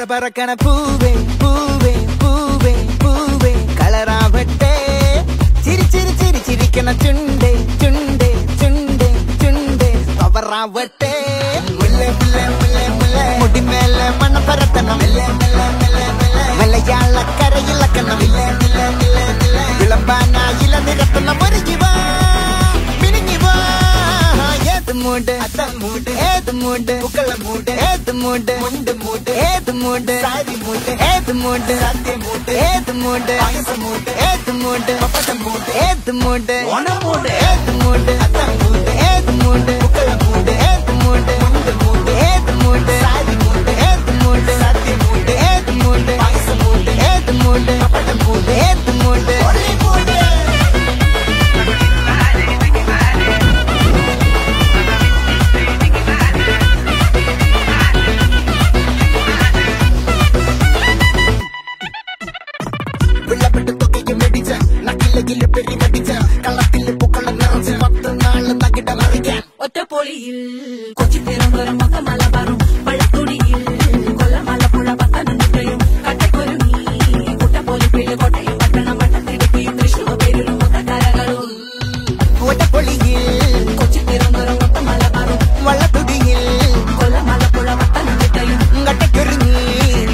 பறக்கன பூவே பூவே பூவே பூவே கலராவட்டே சிரி சிரி சிரி சிரிக்கன சுண்டே சுண்டே சுண்டே சுண்டே பவராவட்டே முல்லை முல்லை முல்லை முல்லை முடி மேல மண்ண பரத்தனம் மலையாள கரையில் கண்ணம் விளம்பானா இள நிறத்துல மருகிவா மினுங்கிவா ஏது மூடு அத்த மூடு ஏது மூடு புக்கல மூடு ஏது மூடு முண்டு மூடு ஏது மூடு சாரி மூடு ஏது மூடு சத்திய மூடு ஏது மூடு ஆயச மூடு ஏது மூடு பப்பட மூடு ஏது மூடு ஒன மூடு ஏது மூடு அத்த மூடு ஏது மூடு புக்கல மூடு ஏது மூடு முண்டு மூடு ஏது மூடு சாரி மூடு ஏது மூடு சத்திய மூடு ஏது மூடு ஆயச மூடு ஏது மூடு பப்பட மூடு ஏது மூடு ஒளி மூடு ഒറ്റപ്പൊളിയിൽ കൊച്ചി തിരുവനന്തപുരം മലബാറും വള്ളത്തുടിയിൽ കൊല്ലമലപ്പുഴ പത്തനംതിട്ടയും കട്ടക്കൊരുങ്ങി കുട്ടപ്പൊലിപ്പിൽ കോട്ടയം പട്ടണം വട്ടത്തിടുക്കിയും തൃശ്ശൂർ പേരൂരും മൊത്തക്കരകളും ഒറ്റപ്പൊളിയിൽ കൊച്ചി തിരുവനന്തപുരം മലബാറും വള്ളത്തുടിയിൽ കൊല്ലമലപ്പുഴ പത്തനംതിട്ടയും കട്ടക്കൊരുങ്ങി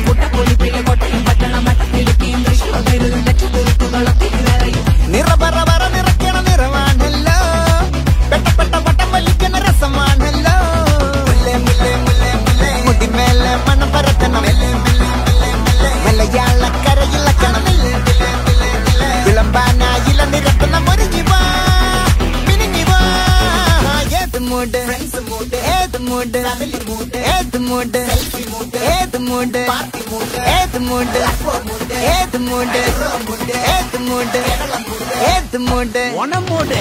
കുട്ടപ്പൊലിപ്പിൽ കോട്ടയം പട്ടണം വട്ടത്തിടുക്കിയും തൃശ്ശൂർ പേരൂരും ലക്ഷത്തുരുത്തുകളും തിരുവരയും നിറപറ നിറയ്ക്കണ നിറവാണല്ലോ പെട്ടപ്പെട്ട വട്ടം വലിക്കണ രസമാണല്ലോ മുല്ലേ മുല്ലേ മുല്ലേ മുല്ലേ മുടി മേലെ മണം പരത്തണം മലയാള കരയില കണം വിളമ്പാനായില നിരത്തുന്ന മുരുകിവാ മിനുങ്ങിവാ ഏത് മൂട് ഏത് മൂട് ഏത് മൂട് ഏത് മൂട് ഏത് മൂട് ഏത് മൂട് ഏത് മൂട് ഏത് മൂട് ഏത് മൂട്